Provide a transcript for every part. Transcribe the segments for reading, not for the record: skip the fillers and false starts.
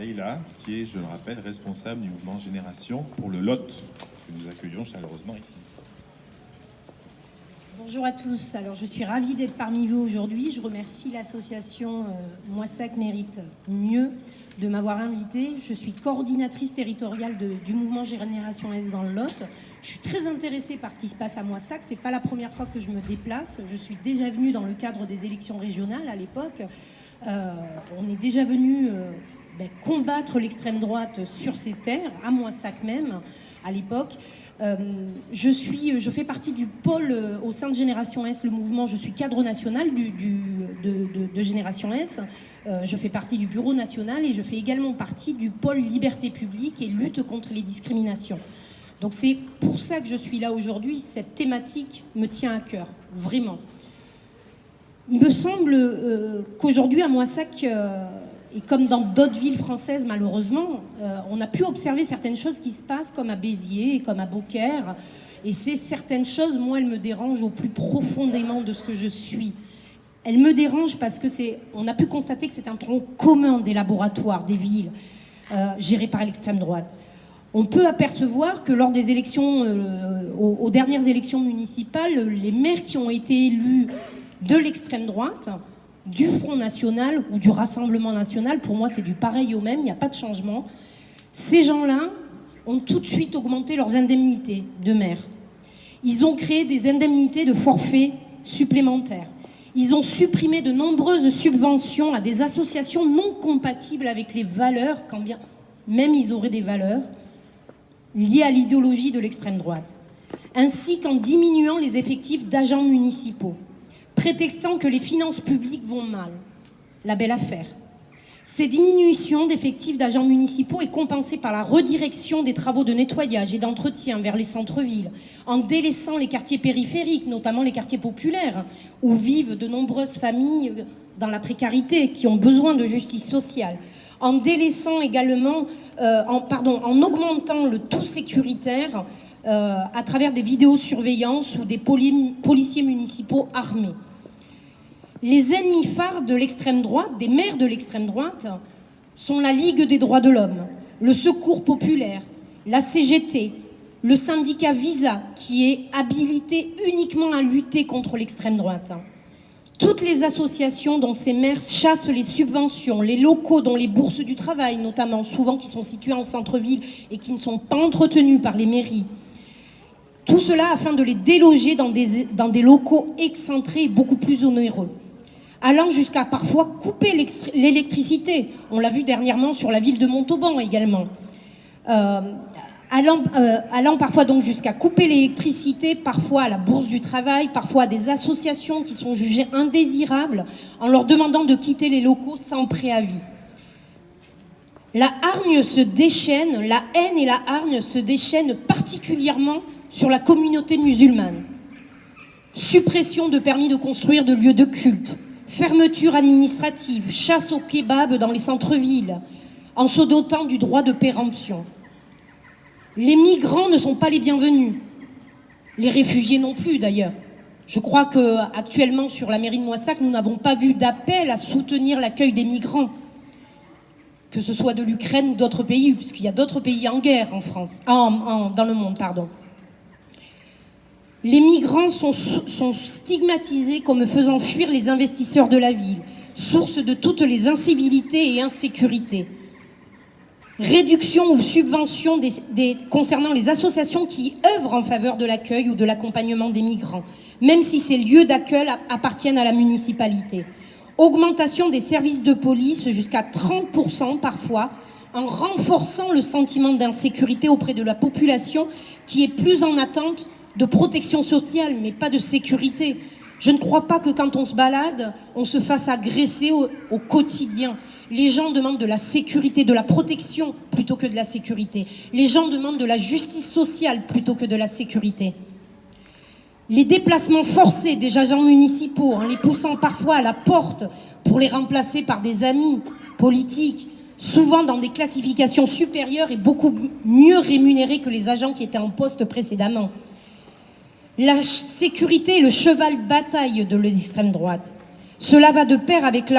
Leïla, qui est, je le rappelle, responsable du mouvement Génération pour le Lot, que nous accueillons chaleureusement ici. Bonjour à tous, alors je suis ravie d'être parmi vous aujourd'hui. Je remercie l'association Moissac Mérite Mieux de m'avoir invitée. Je suis coordinatrice territoriale du mouvement Génération S dans le Lot. Je suis très intéressée par ce qui se passe à Moissac. C'est pas la première fois que je me déplace. Je suis déjà venue dans le cadre des élections régionales à l'époque. On est déjà venu combattre l'extrême droite sur ces terres, à Moissac même, à l'époque. Je fais partie du pôle au sein de Génération S, le mouvement. Je suis cadre national de Génération S. Je fais partie du bureau national et je fais également partie du pôle liberté publique et lutte contre les discriminations. Donc c'est pour ça que je suis là aujourd'hui. Cette thématique me tient à cœur, vraiment. Il me semble qu'aujourd'hui à Moissac, et comme dans d'autres villes françaises malheureusement, on a pu observer certaines choses qui se passent comme à Béziers, comme à Beaucaire. Et ces certaines choses, moi, elles me dérangent au plus profondément de ce que je suis. Elles me dérangent parce que on a pu constater que c'est un tronc commun des laboratoires, des villes gérées par l'extrême droite. On peut apercevoir que lors des élections, aux dernières élections municipales, les maires qui ont été élus de l'extrême droite, du Front National ou du Rassemblement National, pour moi c'est du pareil au même, il n'y a pas de changement. Ces gens-là ont tout de suite augmenté leurs indemnités de maire. Ils ont créé des indemnités de forfait supplémentaires. Ils ont supprimé de nombreuses subventions à des associations non compatibles avec les valeurs, quand bien même ils auraient des valeurs liées à l'idéologie de l'extrême droite, ainsi qu'en diminuant les effectifs d'agents municipaux, prétextant que les finances publiques vont mal. La belle affaire. Ces diminutions d'effectifs d'agents municipaux est compensée par la redirection des travaux de nettoyage et d'entretien vers les centres-villes, en délaissant les quartiers périphériques, notamment les quartiers populaires, où vivent de nombreuses familles dans la précarité, qui ont besoin de justice sociale, en délaissant également, en augmentant le tout sécuritaire à travers des vidéosurveillances ou des policiers municipaux armés. Les ennemis phares de l'extrême droite, des maires de l'extrême droite, sont la Ligue des droits de l'homme, le Secours populaire, la CGT, le syndicat Visa, qui est habilité uniquement à lutter contre l'extrême droite. Toutes les associations dont ces maires chassent les subventions, les locaux dont les bourses du travail, notamment, souvent qui sont situés en centre-ville et qui ne sont pas entretenus par les mairies. Tout cela afin de les déloger dans des locaux excentrés et beaucoup plus onéreux, allant jusqu'à parfois couper l'électricité. On l'a vu dernièrement sur la ville de Montauban également. Allant parfois donc jusqu'à couper l'électricité, parfois à la bourse du travail, parfois à des associations qui sont jugées indésirables, en leur demandant de quitter les locaux sans préavis. La hargne se déchaîne, la haine et la hargne se déchaînent particulièrement sur la communauté musulmane. Suppression de permis de construire de lieux de culte, fermeture administrative, chasse au kebab dans les centres-villes, en se dotant du droit de péremption. Les migrants ne sont pas les bienvenus, les réfugiés non plus d'ailleurs. Je crois qu'actuellement sur la mairie de Moissac, nous n'avons pas vu d'appel à soutenir l'accueil des migrants, que ce soit de l'Ukraine ou d'autres pays, puisqu'il y a d'autres pays en guerre en France, dans le monde, pardon. Les migrants sont stigmatisés comme faisant fuir les investisseurs de la ville, source de toutes les incivilités et insécurités. Réduction ou subvention concernant les associations qui œuvrent en faveur de l'accueil ou de l'accompagnement des migrants, même si ces lieux d'accueil appartiennent à la municipalité. Augmentation des services de police jusqu'à 30% parfois, en renforçant le sentiment d'insécurité auprès de la population qui est plus en attente de protection sociale, mais pas de sécurité. Je ne crois pas que quand on se balade, on se fasse agresser au quotidien. Les gens demandent de la sécurité, de la protection plutôt que de la sécurité. Les gens demandent de la justice sociale plutôt que de la sécurité. Les déplacements forcés des agents municipaux, en les poussant parfois à la porte pour les remplacer par des amis politiques, souvent dans des classifications supérieures et beaucoup mieux rémunérés que les agents qui étaient en poste précédemment. La sécurité est le cheval de bataille de l'extrême droite. Cela va de pair avec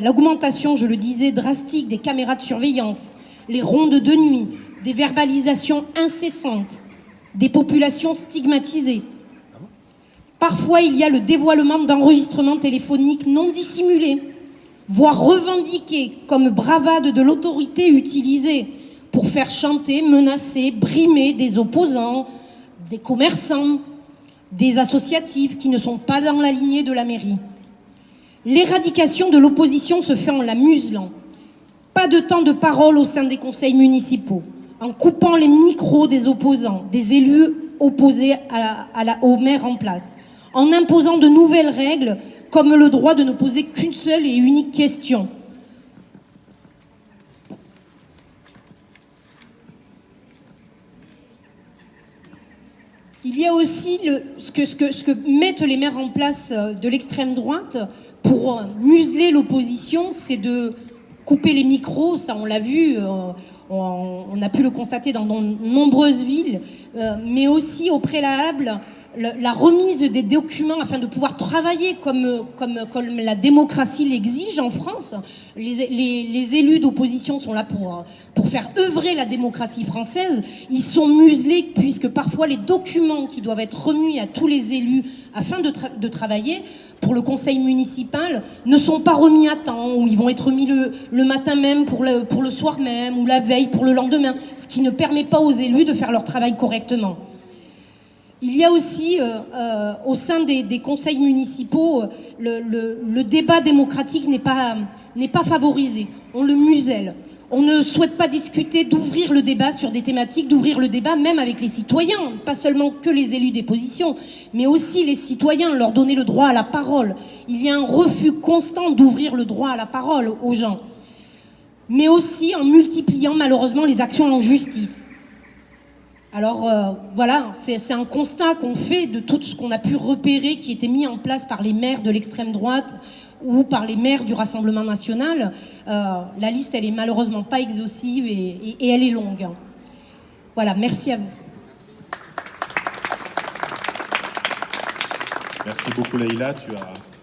l'augmentation, je le disais, drastique des caméras de surveillance, les rondes de nuit, des verbalisations incessantes, des populations stigmatisées. Parfois, il y a le dévoilement d'enregistrements téléphoniques non dissimulés, voire revendiqués comme bravade de l'autorité utilisée pour faire chanter, menacer, brimer des opposants, des commerçants, des associatifs qui ne sont pas dans la lignée de la mairie. L'éradication de l'opposition se fait en la muselant. Pas de temps de parole au sein des conseils municipaux, en coupant les micros des opposants, des élus opposés au maire en place, en imposant de nouvelles règles comme le droit de ne poser qu'une seule et unique question. Il y a aussi ce que mettent les maires en place de l'extrême droite pour museler l'opposition, c'est de couper les micros, ça on l'a vu, on a pu le constater dans de nombreuses villes, mais aussi au préalable, la remise des documents afin de pouvoir travailler comme la démocratie l'exige en France. Les élus d'opposition sont là pour faire œuvrer la démocratie française. Ils sont muselés puisque parfois les documents qui doivent être remis à tous les élus afin de travailler pour le conseil municipal ne sont pas remis à temps, ou ils vont être remis le matin même pour le soir même, ou la veille pour le lendemain, ce qui ne permet pas aux élus de faire leur travail correctement. Il y a aussi, au sein des conseils municipaux, le débat démocratique n'est pas favorisé. On le muselle. On ne souhaite pas discuter, d'ouvrir le débat sur des thématiques, d'ouvrir le débat même avec les citoyens, pas seulement que les élus des positions, mais aussi les citoyens, leur donner le droit à la parole. Il y a un refus constant d'ouvrir le droit à la parole aux gens, mais aussi en multipliant malheureusement les actions en justice. Alors voilà, c'est un constat qu'on fait de tout ce qu'on a pu repérer qui était mis en place par les maires de l'extrême droite ou par les maires du Rassemblement national. La liste, elle est malheureusement pas exhaustive et elle est longue. Voilà, merci à vous. Merci beaucoup Leïla, tu as